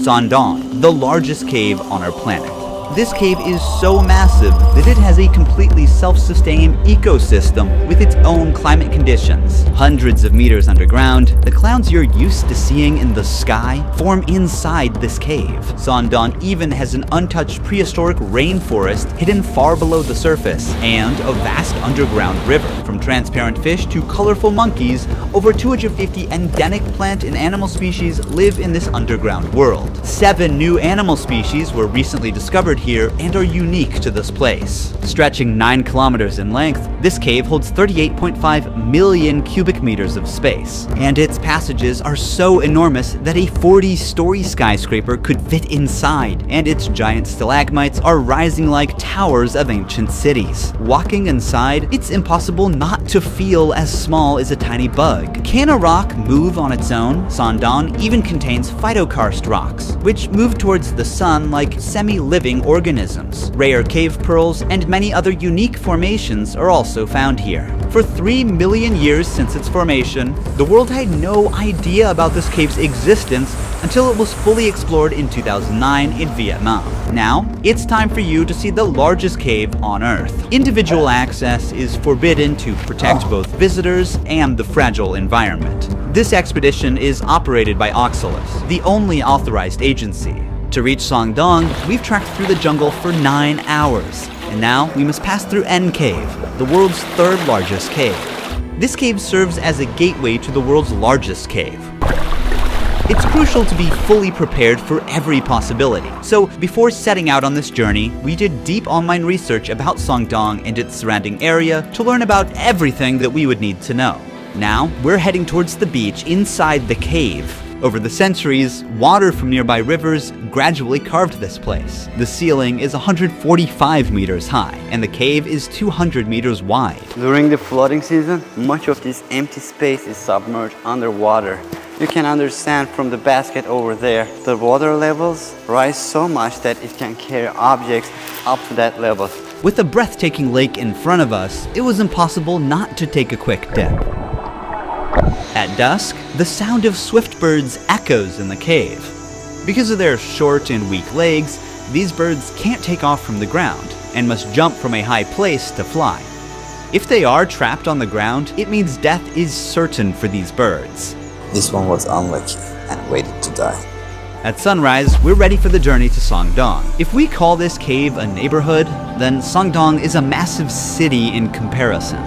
Sangdong, the largest cave on our planet. This cave is so massive that it has a completely self-sustained ecosystem with its own climate conditions. Hundreds of meters underground, the clouds you're used to seeing in the sky form inside this cave. Sangdong even has an untouched prehistoric rainforest hidden far below the surface, and a vast underground river. From transparent fish to colorful monkeys, over 250 endemic plant and animal species live in this underground world. 7 new animal species were recently discovered here and are unique to this place. Stretching 9 kilometers in length, this cave holds 38.5 million cubic meters of space, and its passages are so enormous that a 40-story skyscraper could fit inside, and its giant stalagmites are rising like towers of ancient cities. Walking inside, it's impossible not to feel as small as a tiny bug. Can a rock move on its own? Sangdong even contains phytokarst rocks, which move towards the sun like semi-living organisms. Rare cave pearls and many other unique formations are also found here. For 3 million years since its formation, the world had no idea about this cave's existence until it was fully explored in 2009 in Vietnam. Now, it's time for you to see the largest cave on Earth. Individual access is forbidden to protect both visitors and the fragile environment. This expedition is operated by Oxalis, the only authorized agency. To reach Sangdong, we've trekked through the jungle for 9 hours, and now we must pass through N Cave, the world's 3rd largest cave. This cave serves as a gateway to the world's largest cave. It's crucial to be fully prepared for every possibility. So before setting out on this journey, we did deep online research about Sangdong and its surrounding area to learn about everything that we would need to know. Now, we're heading towards the beach inside the cave. Over the centuries, water from nearby rivers gradually carved this place. The ceiling is 145 meters high, and the cave is 200 meters wide. During the flooding season, much of this empty space is submerged underwater. You can understand from the basket over there, the water levels rise so much that it can carry objects up to that level. With a breathtaking lake in front of us, it was impossible not to take a quick dip. At dusk, the sound of swift birds echoes in the cave. Because of their short and weak legs, these birds can't take off from the ground and must jump from a high place to fly. If they are trapped on the ground, it means death is certain for these birds. This one was unlucky and waited to die. At sunrise, we're ready for the journey to Sangdong. If we call this cave a neighborhood, then Sangdong is a massive city in comparison.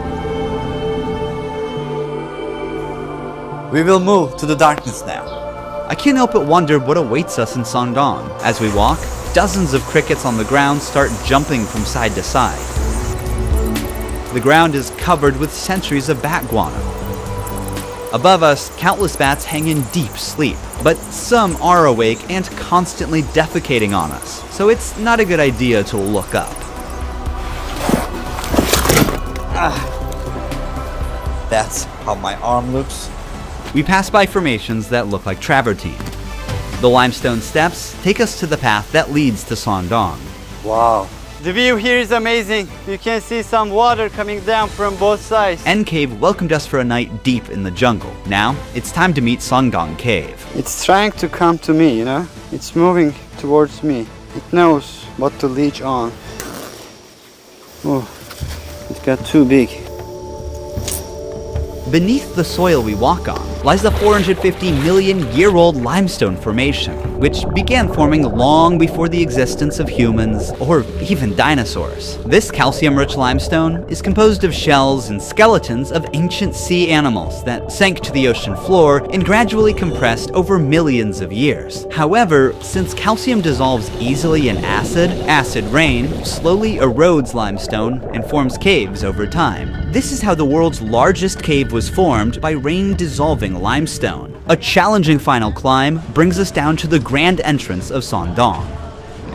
We will move to the darkness now. I can't help but wonder what awaits us in Sangdong. As we walk, dozens of crickets on the ground start jumping from side to side. The ground is covered with centuries of bat guano. Above us, countless bats hang in deep sleep, but some are awake and constantly defecating on us, so it's not a good idea to look up. That's how my arm looks. We pass by formations that look like travertine. The limestone steps take us to the path that leads to Sangdong. Wow. The view here is amazing. You can see some water coming down from both sides. N Cave welcomed us for a night deep in the jungle. Now, it's time to meet Sangdong Cave. It's trying to come to me, you know? It's moving towards me. It knows what to leech on. Oh, it got too big. Beneath the soil we walk on lies the 450-million-year-old limestone formation, which began forming long before the existence of humans or even dinosaurs. This calcium-rich limestone is composed of shells and skeletons of ancient sea animals that sank to the ocean floor and gradually compressed over millions of years. However, since calcium dissolves easily in acid rain slowly erodes limestone and forms caves over time. This is how the world's largest cave was formed, by rain dissolving limestone. A challenging final climb brings us down to the grand entrance of Sangdong.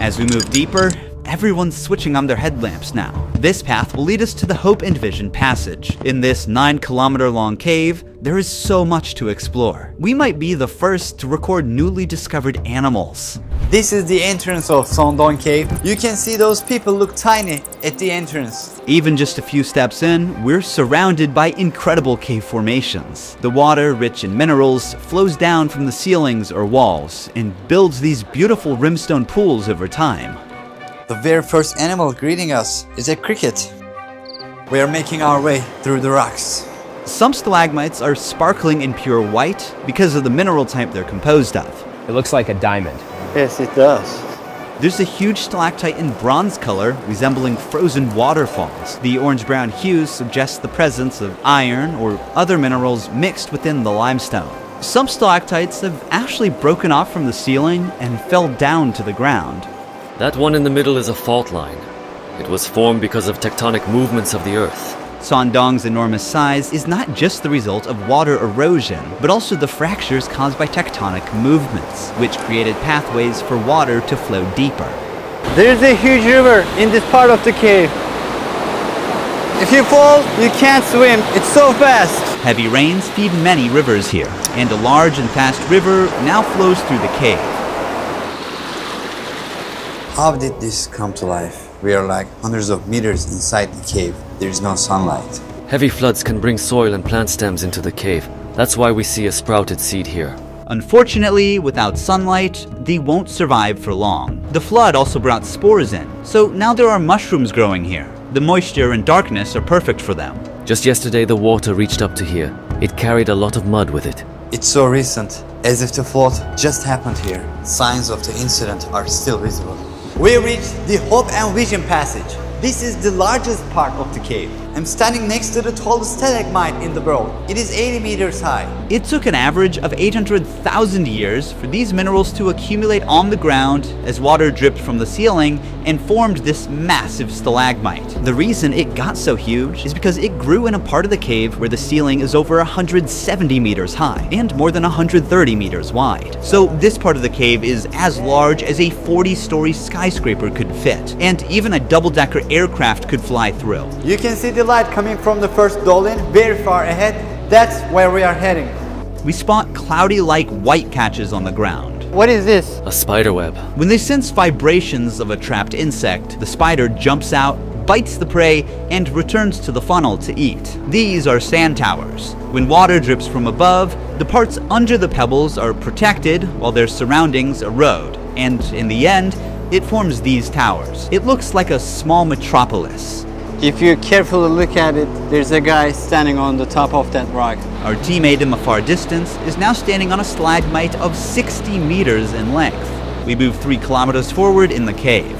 As we move deeper, everyone's switching on their headlamps now. This path will lead us to the Hope and Vision Passage. In this 9-kilometer-long cave, there is so much to explore. We might be the first to record newly discovered animals. This is the entrance of Sondong Cave. You can see those people look tiny at the entrance. Even just a few steps in, we're surrounded by incredible cave formations. The water, rich in minerals, flows down from the ceilings or walls and builds these beautiful rimstone pools over time. The very first animal greeting us is a cricket. We are making our way through the rocks. Some stalagmites are sparkling in pure white because of the mineral type they're composed of. It looks like a diamond. Yes, it does. There's a huge stalactite in bronze color, resembling frozen waterfalls. The orange-brown hue suggests the presence of iron or other minerals mixed within the limestone. Some stalactites have actually broken off from the ceiling and fell down to the ground. That one in the middle is a fault line. It was formed because of tectonic movements of the Earth. Sondong's enormous size is not just the result of water erosion, but also the fractures caused by tectonic movements, which created pathways for water to flow deeper. There's a huge river in this part of the cave. If you fall, you can't swim. It's so fast. Heavy rains feed many rivers here, and a large and fast river now flows through the cave. How did this come to life? We are like hundreds of meters inside the cave. There is no sunlight. Heavy floods can bring soil and plant stems into the cave. That's why we see a sprouted seed here. Unfortunately, without sunlight, they won't survive for long. The flood also brought spores in, so now there are mushrooms growing here. The moisture and darkness are perfect for them. Just yesterday the water reached up to here. It carried a lot of mud with it. It's so recent, as if the flood just happened here. Signs of the incident are still visible. We reached the Hope and Vision Passage. This is the largest part of the cave. I'm standing next to the tallest stalagmite in the world. It is 80 meters high. It took an average of 800,000 years for these minerals to accumulate on the ground as water dripped from the ceiling and formed this massive stalagmite. The reason it got so huge is because it grew in a part of the cave where the ceiling is over 170 meters high and more than 130 meters wide. So this part of the cave is as large as a 40-story skyscraper could fit, and even a double-decker aircraft could fly through. You can see the light coming from the first dolin very far ahead. That's where we are heading. We spot cloudy-like white catches on the ground. What is this? A spider web. When they sense vibrations of a trapped insect, the spider jumps out, bites the prey, and returns to the funnel to eat. These are sand towers. When water drips from above, the parts under the pebbles are protected while their surroundings erode, and in the end, it forms these towers. It looks like a small metropolis. If you carefully look at it, there's a guy standing on the top of that rock. Our teammate in the far distance is now standing on a stalagmite of 60 meters in length. We move 3 kilometers forward in the cave.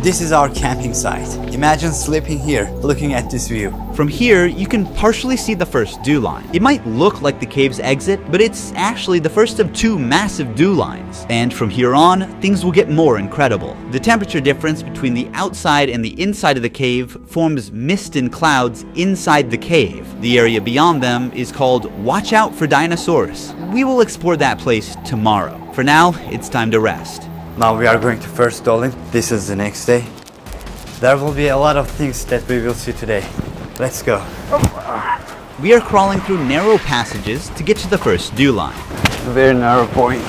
This is our camping site. Imagine sleeping here, looking at this view. From here, you can partially see the first dew line. It might look like the cave's exit, but it's actually the first of 2 massive dew lines. And from here on, things will get more incredible. The temperature difference between the outside and the inside of the cave forms mist and clouds inside the cave. The area beyond them is called Watch Out for Dinosaurs. We will explore that place tomorrow. For now, it's time to rest. Now we are going to first dolin. This is the next day. There will be a lot of things that we will see today. Let's go. We are crawling through narrow passages to get to the first dew line. Very narrow point.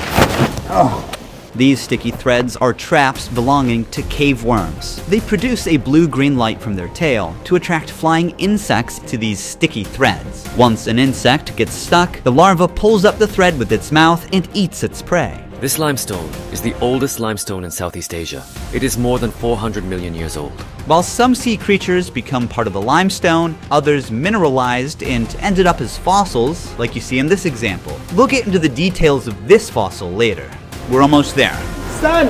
These sticky threads are traps belonging to cave worms. They produce a blue-green light from their tail to attract flying insects to these sticky threads. Once an insect gets stuck, the larva pulls up the thread with its mouth and eats its prey. This limestone is the oldest limestone in Southeast Asia. It is more than 400 million years old. While some sea creatures become part of the limestone, others mineralized and ended up as fossils, like you see in this example. We'll get into the details of this fossil later. We're almost there. Sun!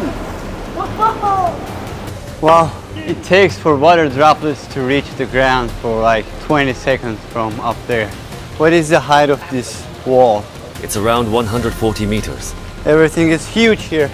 Well, it takes for water droplets to reach the ground for like 20 seconds from up there. What is the height of this wall? It's around 140 meters. Everything is huge here.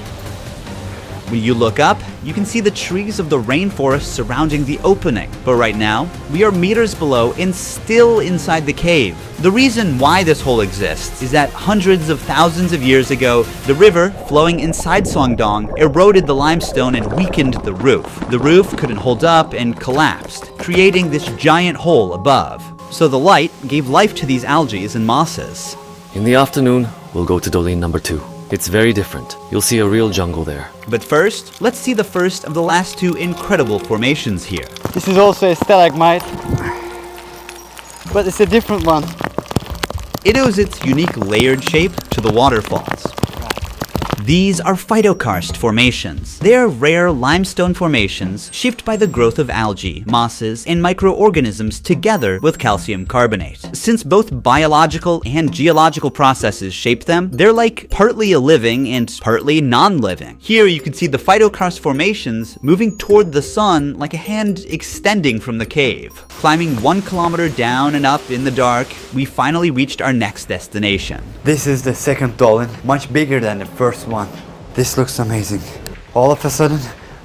When you look up, you can see the trees of the rainforest surrounding the opening. But right now, we are meters below and still inside the cave. The reason why this hole exists is that hundreds of thousands of years ago, the river flowing inside Sondong eroded the limestone and weakened the roof. The roof couldn't hold up and collapsed, creating this giant hole above. So the light gave life to these algae and mosses. In the afternoon, we'll go to Dolin number 2. It's very different. You'll see a real jungle there. But first, let's see the first of the last two incredible formations here. This is also a stalagmite, but it's a different one. It owes its unique layered shape to the waterfalls. These are phytokarst formations. They are rare limestone formations shaped by the growth of algae, mosses, and microorganisms together with calcium carbonate. Since both biological and geological processes shape them, they're like partly a living and partly non-living. Here you can see the phytokarst formations moving toward the sun like a hand extending from the cave. Climbing 1 kilometer down and up in the dark, we finally reached our next destination. This is the second dolmen, much bigger than the first one. This looks amazing. All of a sudden,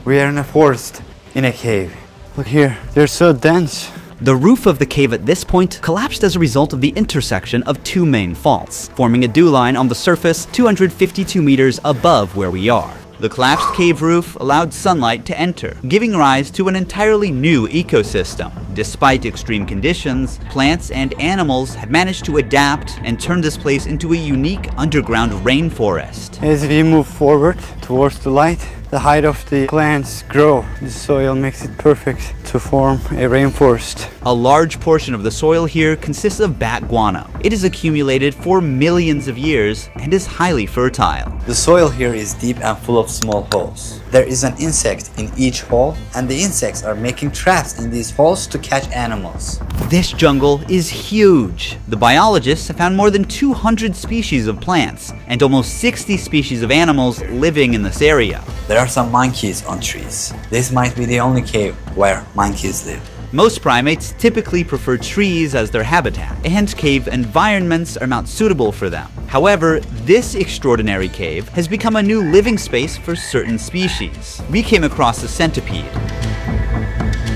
we are in a forest, in a cave. Look here, they're so dense. The roof of the cave at this point collapsed as a result of the intersection of two main faults, forming a dew line on the surface 252 meters above where we are. The collapsed cave roof allowed sunlight to enter, giving rise to an entirely new ecosystem. Despite extreme conditions, plants and animals have managed to adapt and turn this place into a unique underground rainforest. As we move forward towards the light, the height of the plants grow. The soil makes it perfect to form a rainforest. A large portion of the soil here consists of bat guano. It is accumulated for millions of years and is highly fertile. The soil here is deep and full of small holes. There is an insect in each hole, and the insects are making traps in these holes to catch animals. This jungle is huge. The biologists have found more than 200 species of plants and almost 60 species of animals living in this area. There are some monkeys on trees. This might be the only cave where monkeys live. Most primates typically prefer trees as their habitat, and cave environments are not suitable for them. However, this extraordinary cave has become a new living space for certain species. We came across a centipede,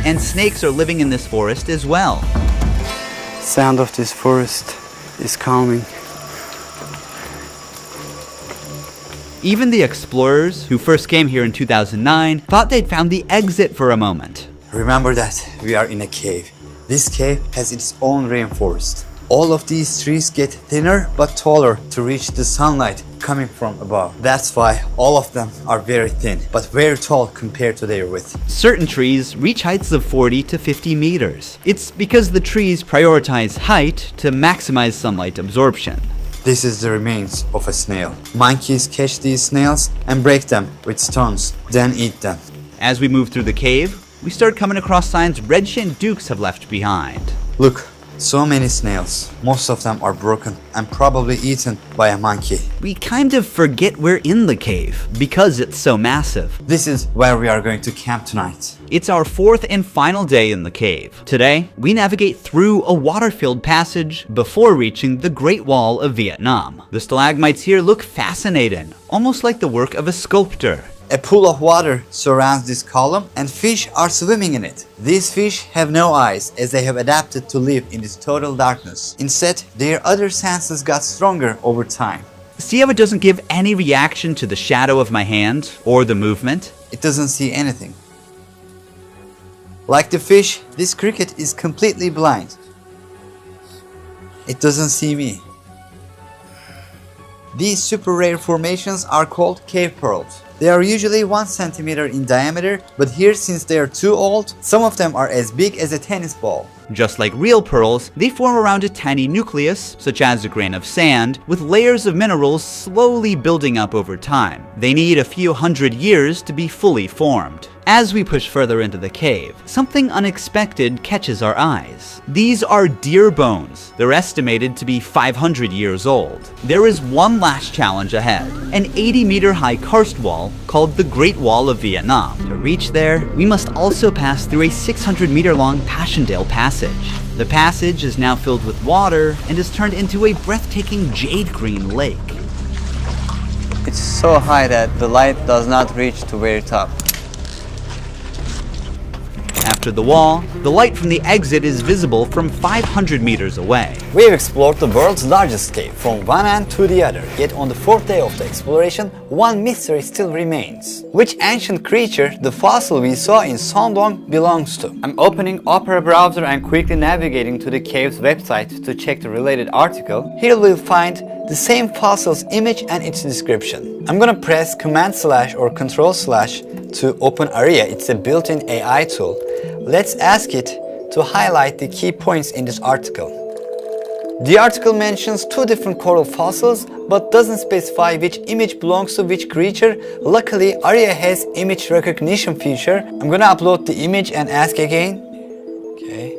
and snakes are living in this forest as well. Sound of this forest is calming. Even the explorers who first came here in 2009 thought they'd found the exit for a moment. Remember that we are in a cave. This cave has its own rainforest. All of these trees get thinner but taller to reach the sunlight coming from above. That's why all of them are very thin, but very tall compared to their width. Certain trees reach heights of 40 to 50 meters. It's because the trees prioritize height to maximize sunlight absorption. This is the remains of a snail. Monkeys catch these snails and break them with stones, then eat them. As we move through the cave, we start coming across signs red-shinned dukes have left behind. Look, so many snails. Most of them are broken and probably eaten by a monkey. We kind of forget we're in the cave because it's so massive. This is where we are going to camp tonight. It's our fourth and final day in the cave. Today, we navigate through a water-filled passage before reaching the Great Wall of Vietnam. The stalagmites here look fascinating, almost like the work of a sculptor. A pool of water surrounds this column and fish are swimming in it. These fish have no eyes as they have adapted to live in this total darkness. Instead, their other senses got stronger over time. See how it doesn't give any reaction to the shadow of my hand or the movement? It doesn't see anything. Like the fish, this cricket is completely blind. It doesn't see me. These super rare formations are called cave pearls. They are usually 1 centimeter in diameter, but here, since they are too old, some of them are as big as a tennis ball. Just like real pearls, they form around a tiny nucleus, such as a grain of sand, with layers of minerals slowly building up over time. They need a few hundred years to be fully formed. As we push further into the cave, something unexpected catches our eyes. These are deer bones. They're estimated to be 500 years old. There is one last challenge ahead, an 80-meter high karst wall called the Great Wall of Vietnam. To reach there, we must also pass through a 600-meter long Passchendaele Passage. The passage is now filled with water and is turned into a breathtaking jade green lake. It's so high that the light does not reach to very top. After the wall, the light from the exit is visible from 500 meters away. We have explored the world's largest cave from one end to the other, yet on the fourth day of the exploration, one mystery still remains. Which ancient creature the fossil we saw in Sondong belongs to? I'm opening Opera browser and quickly navigating to the cave's website to check the related article. Here we'll find the same fossil's image and its description. I'm gonna press Command/ or Control/ to open Aria. It's a built-in AI tool. Let's ask it to highlight the key points in this article. The article mentions two different coral fossils, but doesn't specify which image belongs to which creature. Luckily, Aria has image recognition feature. I'm gonna upload the image and ask again. Okay.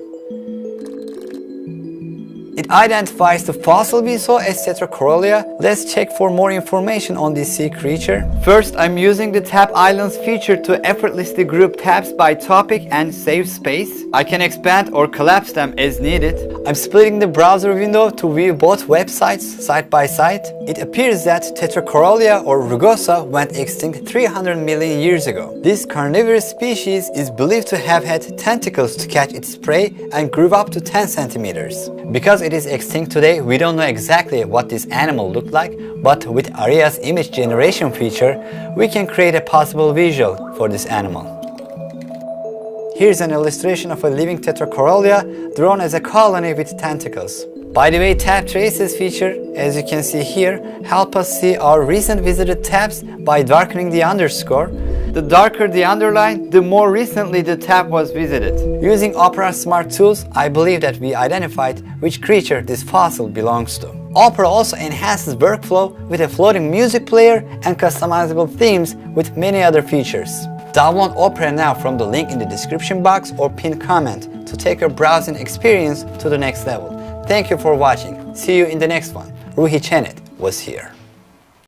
It identifies the fossil we saw as Tetracorolia. Let's check for more information on this sea creature. First, I'm using the Tab Islands feature to effortlessly group tabs by topic and save space. I can expand or collapse them as needed. I'm splitting the browser window to view both websites side by side. It appears that Tetracorolia or rugosa went extinct 300 million years ago. This carnivorous species is believed to have had tentacles to catch its prey and grew up to 10 centimeters. Because it is extinct today, we don't know exactly what this animal looked like, but with Aria's image generation feature, we can create a possible visual for this animal. Here's an illustration of a living Tetracorolia drawn as a colony with tentacles. By the way, tab traces feature, as you can see here, help us see our recent visited tabs by darkening the underscore. The darker the underline, the more recently the tab was visited. Using Opera Smart Tools, I believe that we identified which creature this fossil belongs to. Opera also enhances workflow with a floating music player and customizable themes with many other features. Download Opera now from the link in the description box or pinned comment to take your browsing experience to the next level. Thank you for watching. See you in the next one. Ruhi Chenet was here.